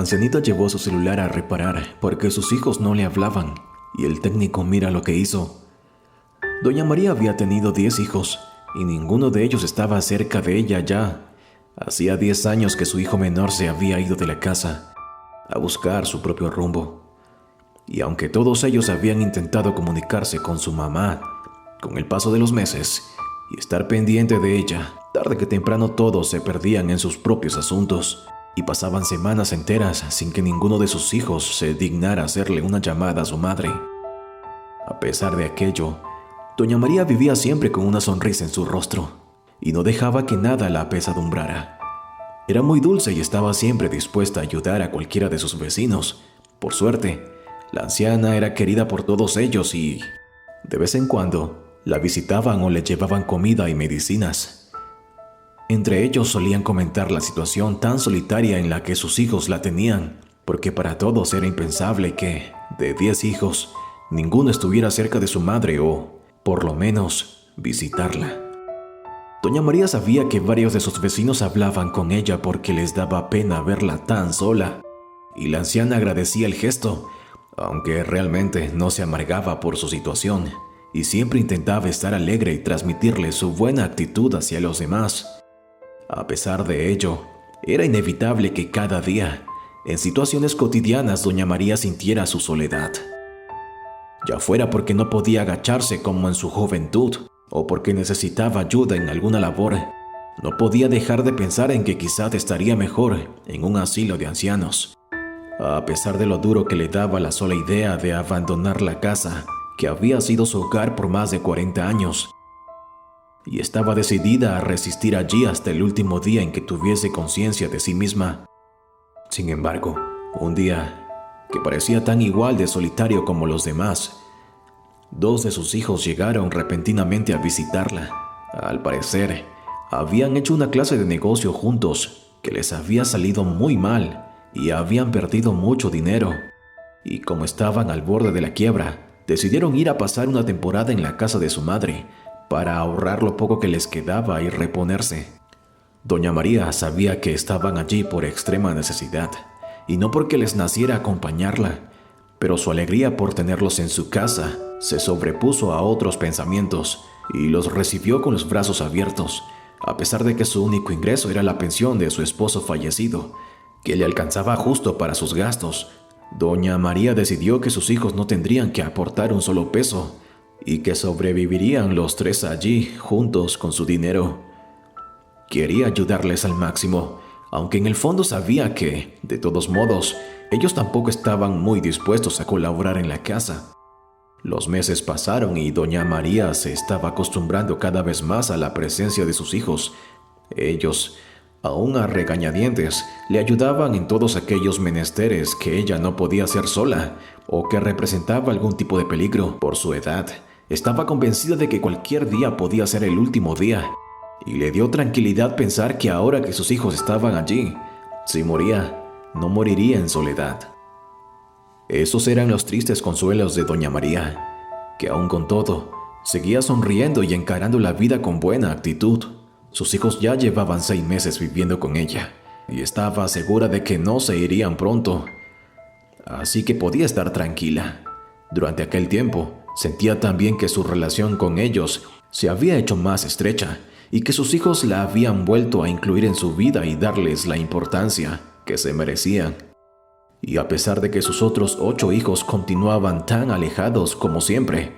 Ancianita llevó su celular a reparar porque sus hijos no le hablaban y el técnico mira lo que hizo. Doña María había tenido 10 hijos y ninguno de ellos estaba cerca de ella ya. Hacía 10 años que su hijo menor se había ido de la casa a buscar su propio rumbo. Y aunque todos ellos habían intentado comunicarse con su mamá, con el paso de los meses y estar pendiente de ella, tarde que temprano todos se perdían en sus propios asuntos y pasaban semanas enteras sin que ninguno de sus hijos se dignara hacerle una llamada a su madre. A pesar de aquello, Doña María vivía siempre con una sonrisa en su rostro y no dejaba que nada la apesadumbrara. Era muy dulce y estaba siempre dispuesta a ayudar a cualquiera de sus vecinos. Por suerte, la anciana era querida por todos ellos y, de vez en cuando, la visitaban o le llevaban comida y medicinas. Entre ellos solían comentar la situación tan solitaria en la que sus hijos la tenían, porque para todos era impensable que, de 10 hijos, ninguno estuviera cerca de su madre o, por lo menos, visitarla. Doña María sabía que varios de sus vecinos hablaban con ella porque les daba pena verla tan sola, y la anciana agradecía el gesto, aunque realmente no se amargaba por su situación, y siempre intentaba estar alegre y transmitirle su buena actitud hacia los demás. A pesar de ello, era inevitable que cada día, en situaciones cotidianas, Doña María sintiera su soledad. Ya fuera porque no podía agacharse como en su juventud, o porque necesitaba ayuda en alguna labor, no podía dejar de pensar en que quizás estaría mejor en un asilo de ancianos. A pesar de lo duro que le daba la sola idea de abandonar la casa, que había sido su hogar por más de 40 años, y estaba decidida a resistir allí hasta el último día en que tuviese conciencia de sí misma. Sin embargo, un día, que parecía tan igual de solitario como los demás, 2 de sus hijos llegaron repentinamente a visitarla. Al parecer, habían hecho una clase de negocio juntos que les había salido muy mal y habían perdido mucho dinero. Y como estaban al borde de la quiebra, decidieron ir a pasar una temporada en la casa de su madre para ahorrar lo poco que les quedaba y reponerse. Doña María sabía que estaban allí por extrema necesidad y no porque les naciera acompañarla, pero su alegría por tenerlos en su casa se sobrepuso a otros pensamientos y los recibió con los brazos abiertos, a pesar de que su único ingreso era la pensión de su esposo fallecido, que le alcanzaba justo para sus gastos. Doña María decidió que sus hijos no tendrían que aportar un solo peso y que sobrevivirían los 3 allí juntos con su dinero. Quería ayudarles al máximo, aunque en el fondo sabía que, de todos modos, ellos tampoco estaban muy dispuestos a colaborar en la casa. Los meses pasaron y Doña María se estaba acostumbrando cada vez más a la presencia de sus hijos. Ellos, aún a regañadientes, le ayudaban en todos aquellos menesteres que ella no podía hacer sola o que representaba algún tipo de peligro por su edad. Estaba convencida de que cualquier día podía ser el último día, y le dio tranquilidad pensar que ahora que sus hijos estaban allí, si moría, no moriría en soledad. Esos eran los tristes consuelos de Doña María, que aún con todo, seguía sonriendo y encarando la vida con buena actitud. Sus hijos ya llevaban 6 meses viviendo con ella, y estaba segura de que no se irían pronto, así que podía estar tranquila. Durante aquel tiempo, sentía también que su relación con ellos se había hecho más estrecha, y que sus hijos la habían vuelto a incluir en su vida y darles la importancia que se merecían. Y a pesar de que sus otros 8 hijos continuaban tan alejados como siempre,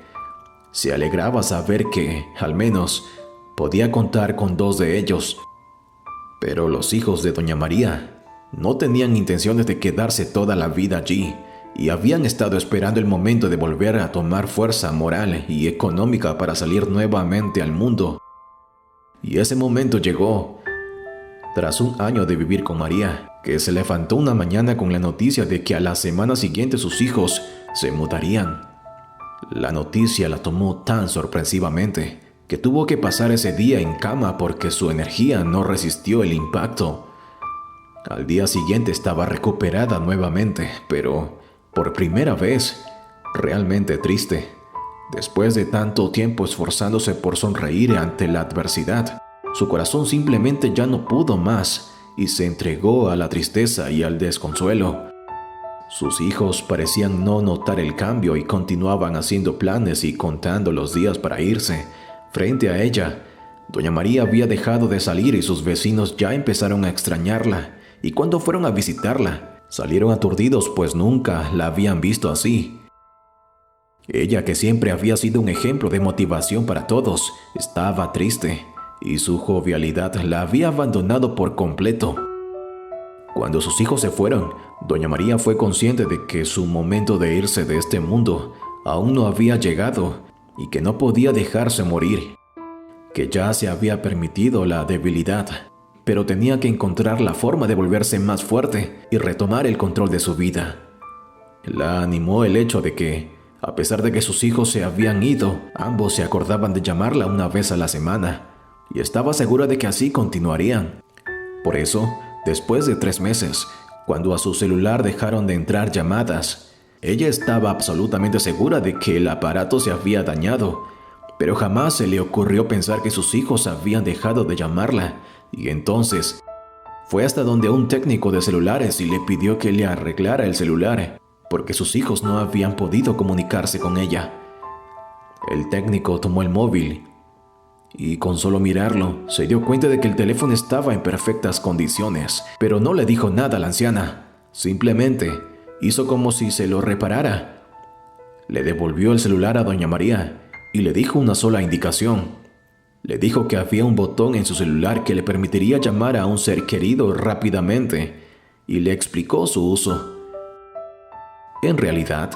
se alegraba saber que, al menos, podía contar con 2 de ellos. Pero los hijos de Doña María no tenían intenciones de quedarse toda la vida allí y habían estado esperando el momento de volver a tomar fuerza moral y económica para salir nuevamente al mundo. Y ese momento llegó tras un año de vivir con María, que se levantó una mañana con la noticia de que a la semana siguiente sus hijos se mudarían. La noticia la tomó tan sorpresivamente que tuvo que pasar ese día en cama porque su energía no resistió el impacto. Al día siguiente estaba recuperada nuevamente, pero por primera vez, realmente triste. Después de tanto tiempo esforzándose por sonreír ante la adversidad, su corazón simplemente ya no pudo más y se entregó a la tristeza y al desconsuelo. Sus hijos parecían no notar el cambio y continuaban haciendo planes y contando los días para irse. Frente a ella, doña María había dejado de salir y sus vecinos ya empezaron a extrañarla, y cuando fueron a visitarla, salieron aturdidos pues nunca la habían visto así. Ella, que siempre había sido un ejemplo de motivación para todos, estaba triste, y su jovialidad la había abandonado por completo. Cuando sus hijos se fueron, doña María fue consciente de que su momento de irse de este mundo aún no había llegado y que no podía dejarse morir, que ya se había permitido la debilidad, pero tenía que encontrar la forma de volverse más fuerte y retomar el control de su vida. La animó el hecho de que, a pesar de que sus hijos se habían ido, ambos se acordaban de llamarla una vez a la semana, y estaba segura de que así continuarían. Por eso, después de 3 meses, cuando a su celular dejaron de entrar llamadas, ella estaba absolutamente segura de que el aparato se había dañado, pero jamás se le ocurrió pensar que sus hijos habían dejado de llamarla, y entonces fue hasta donde un técnico de celulares y le pidió que le arreglara el celular, porque sus hijos no habían podido comunicarse con ella. El técnico tomó el móvil y con solo mirarlo se dio cuenta de que el teléfono estaba en perfectas condiciones, pero no le dijo nada a la anciana. Simplemente hizo como si se lo reparara. Le devolvió el celular a doña María y le dijo una sola indicación. Le dijo que había un botón en su celular que le permitiría llamar a un ser querido rápidamente y le explicó su uso. En realidad,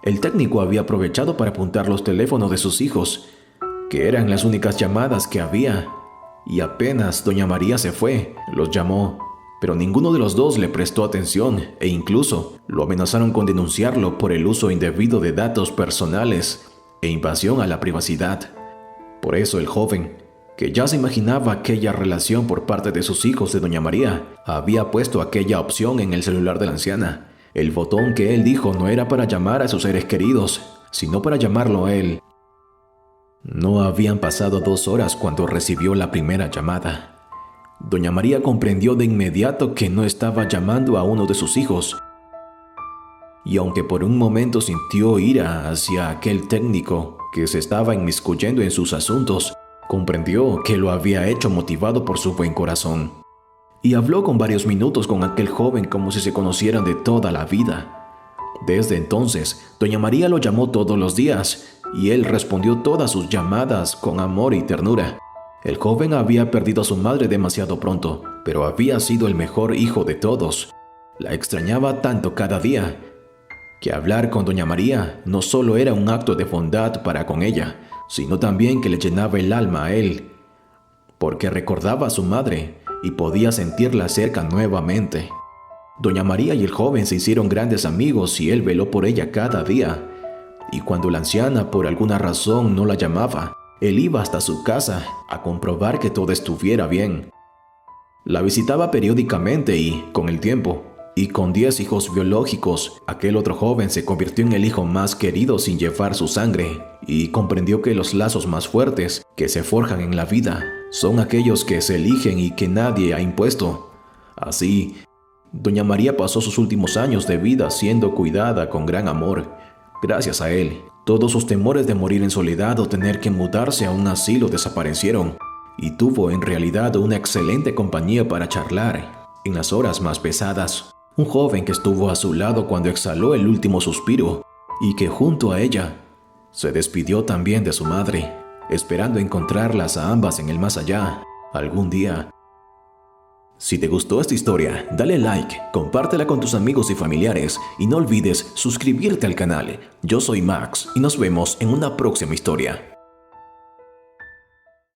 el técnico había aprovechado para apuntar los teléfonos de sus hijos, que eran las únicas llamadas que había, y apenas doña María se fue, los llamó, pero ninguno de los dos le prestó atención e incluso lo amenazaron con denunciarlo por el uso indebido de datos personales e invasión a la privacidad. Por eso el joven, que ya se imaginaba aquella relación por parte de sus hijos de doña María, había puesto aquella opción en el celular de la anciana. El botón que él dijo no era para llamar a sus seres queridos, sino para llamarlo a él. No habían pasado 2 horas cuando recibió la primera llamada. Doña María comprendió de inmediato que no estaba llamando a uno de sus hijos. Y aunque por un momento sintió ira hacia aquel técnico que se estaba inmiscuyendo en sus asuntos, comprendió que lo había hecho motivado por su buen corazón. Y habló con varios minutos con aquel joven como si se conocieran de toda la vida. Desde entonces, doña María lo llamó todos los días y él respondió todas sus llamadas con amor y ternura. El joven había perdido a su madre demasiado pronto, pero había sido el mejor hijo de todos. La extrañaba tanto cada día, que hablar con doña María no solo era un acto de bondad para con ella, sino también que le llenaba el alma a él, porque recordaba a su madre y podía sentirla cerca nuevamente. Doña María y el joven se hicieron grandes amigos y él veló por ella cada día. Y cuando la anciana por alguna razón no la llamaba, él iba hasta su casa a comprobar que todo estuviera bien. La visitaba periódicamente y, con el tiempo, y con 10 hijos biológicos, aquel otro joven se convirtió en el hijo más querido sin llevar su sangre y comprendió que los lazos más fuertes que se forjan en la vida son aquellos que se eligen y que nadie ha impuesto. Así, doña María pasó sus últimos años de vida siendo cuidada con gran amor. Gracias a él, todos sus temores de morir en soledad o tener que mudarse a un asilo desaparecieron y tuvo en realidad una excelente compañía para charlar en las horas más pesadas. Un joven que estuvo a su lado cuando exhaló el último suspiro y que junto a ella se despidió también de su madre, esperando encontrarlas a ambas en el más allá algún día. Si te gustó esta historia, dale like, compártela con tus amigos y familiares y no olvides suscribirte al canal. Yo soy Max y nos vemos en una próxima historia.